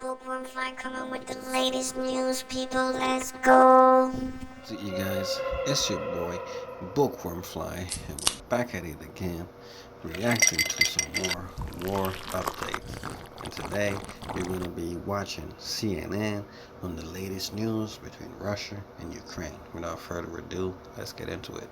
Bookworm Fly coming with the latest news, people. Let's go. So you guys, it's your boy Bookworm Fly, and we're back at it again, reacting to some more war updates. And today we're going to be watching CNN on the latest news between Russia and Ukraine. Without further ado, let's get into it.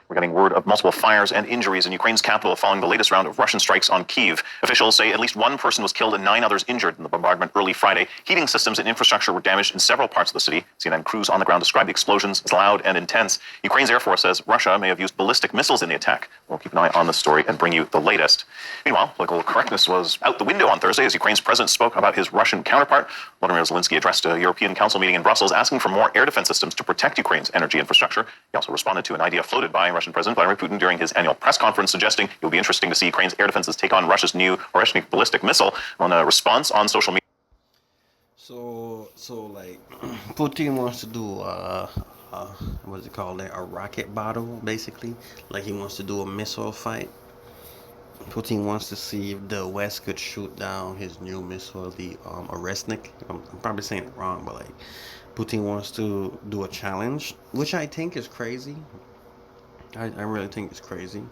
We're getting word of multiple fires and injuries in Ukraine's capital following the latest round of Russian strikes on Kyiv. Officials say at least one person was killed and 9 others injured in the bombardment early Friday. Heating systems and infrastructure were damaged in several parts of the city. CNN crews on the ground described the explosions as loud and intense. Ukraine's Air Force says Russia may have used ballistic missiles in the attack. We'll keep an eye on the story and bring you the latest. Meanwhile, political correctness was out the window on Thursday as Ukraine's president spoke about his Russian counterpart. Volodymyr Zelenskyy addressed a European Council meeting in Brussels asking for more air defense systems to protect Ukraine's energy infrastructure. He also responded to an idea floated by Russian President Vladimir Putin during his annual press conference, suggesting it will be interesting to see Ukraine's air defenses take on Russia's new Oreshnik ballistic missile. On a response on social media. So like, Putin wants to do what's it called? A rocket battle, basically. Like he wants to do a missile fight. Putin wants to see if the West could shoot down his new missile, the Oreshnik. I'm probably saying it wrong, but like, Putin wants to do a challenge, which I think is crazy. I really think it's crazy,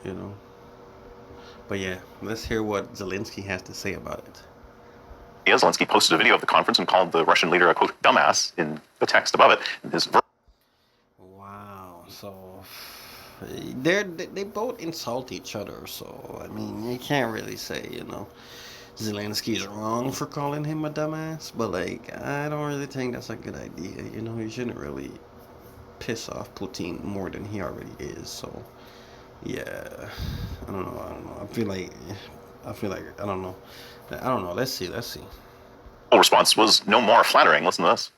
you know. But yeah, let's hear what Zelenskyy has to say about it. Zelenskyy posted a video of the conference and called the Russian leader a, quote, dumbass in the text above it. Wow, so they both insult each other, so I mean, you can't really say, you know, Zelenskyy is wrong for calling him a dumbass, but like, I don't really think that's a good idea, you know. You shouldn't really piss off Putin more than he already is. So yeah, I don't know. I feel like I don't know. Let's see. Response was no more flattering. Listen to this.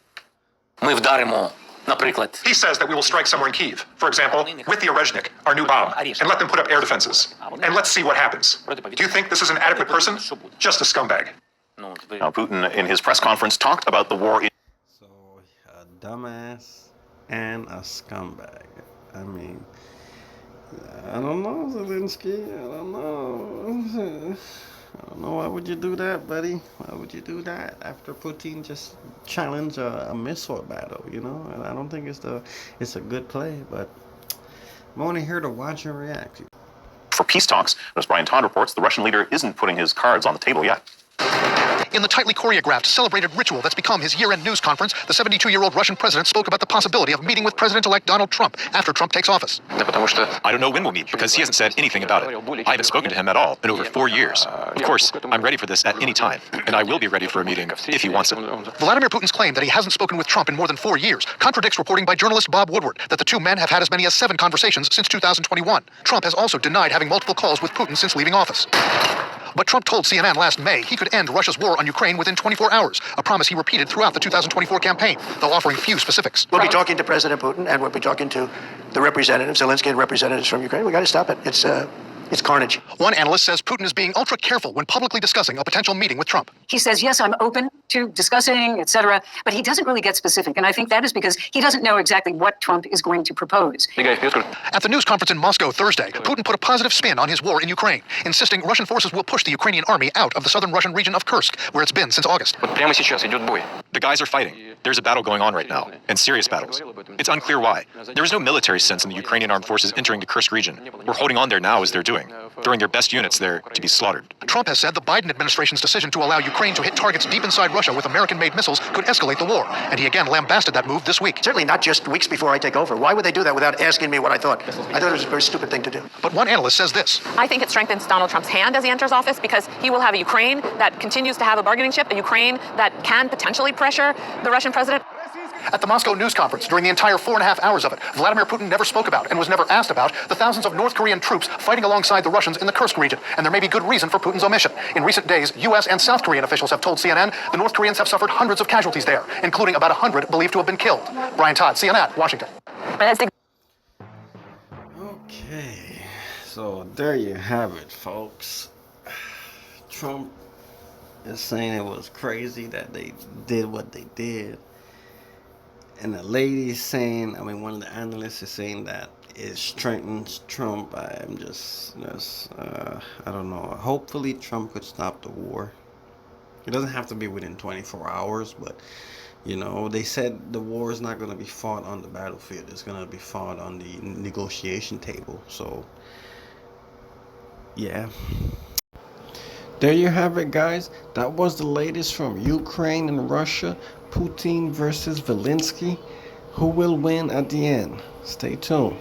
Ми вдаримо, наприклад. He says that we will strike somewhere in Kyiv, for example, with the Oreshnik, our new bomb, and let them put up air defenses. And let's see what happens. Do you think this is an adequate person? Just a scumbag. Now, Putin, in his press conference, talked about the war in... So, a dumbass and a scumbag. I mean, I don't know, Zelenskyy. I don't know. Why would you do that, buddy? Why would you do that after Putin just challenged a missile battle? You know, and I don't think it's a good play. But I'm only here to watch and react. For peace talks, as Brian Todd reports, the Russian leader isn't putting his cards on the table yet. In the tightly choreographed, celebrated ritual that's become his year-end news conference, the 72-year-old Russian president spoke about the possibility of meeting with President-elect Donald Trump after Trump takes office. I don't know when we'll meet because he hasn't said anything about it. I haven't spoken to him at all in over 4 years. Of course, I'm ready for this at any time, and I will be ready for a meeting if he wants it. Vladimir Putin's claim that he hasn't spoken with Trump in more than 4 years contradicts reporting by journalist Bob Woodward that the two men have had as many as 7 conversations since 2021. Trump has also denied having multiple calls with Putin since leaving office. But Trump told CNN last May he could end Russia's war on Ukraine within 24 hours, a promise he repeated throughout the 2024 campaign, though offering few specifics. We'll be talking to President Putin, and we'll be talking to the representatives, Zelenskyy and representatives from Ukraine. We got to stop it. It's carnage. One analyst says Putin is being ultra careful when publicly discussing a potential meeting with Trump. He says, yes, I'm open to discussing, etc., but he doesn't really get specific. And I think that is because he doesn't know exactly what Trump is going to propose. At the news conference in Moscow Thursday, Putin put a positive spin on his war in Ukraine, insisting Russian forces will push the Ukrainian army out of the southern Russian region of Kursk, where it's been since August. The guys are fighting. There's a battle going on right now, and serious battles. It's unclear why. There is no military sense in the Ukrainian armed forces entering the Kursk region. We're holding on there now as they're doing. Throwing their best units there to be slaughtered. Trump has said the Biden administration's decision to allow Ukraine to hit targets deep inside Russia with American-made missiles could escalate the war, and he again lambasted that move this week. Certainly not just weeks before I take over. Why would they do that without asking me what I thought? I thought it was a very stupid thing to do. But one analyst says this. I think it strengthens Donald Trump's hand as he enters office because he will have a Ukraine that continues to have a bargaining chip, a Ukraine that can potentially pressure the Russian president. At the Moscow news conference, during the entire 4.5 hours of it, Vladimir Putin never spoke about and was never asked about the thousands of North Korean troops fighting alongside the Russians in the Kursk region, and there may be good reason for Putin's omission. In recent days, U.S. and South Korean officials have told CNN the North Koreans have suffered hundreds of casualties there, including about 100 believed to have been killed. Brian Todd, CNN, Washington. Okay, so there you have it, folks. Trump is saying it was crazy that they did what they did. And the lady's saying, one of the analysts is saying that it strengthens Trump. I don't know. Hopefully Trump could stop the war. It doesn't have to be within 24 hours, but you know, they said the war is not going to be fought on the battlefield. It's going to be fought on the negotiation table. So, yeah. There you have it, guys. That was the latest from Ukraine and Russia. Putin versus Zelenskyy. Who will win at the end? Stay tuned.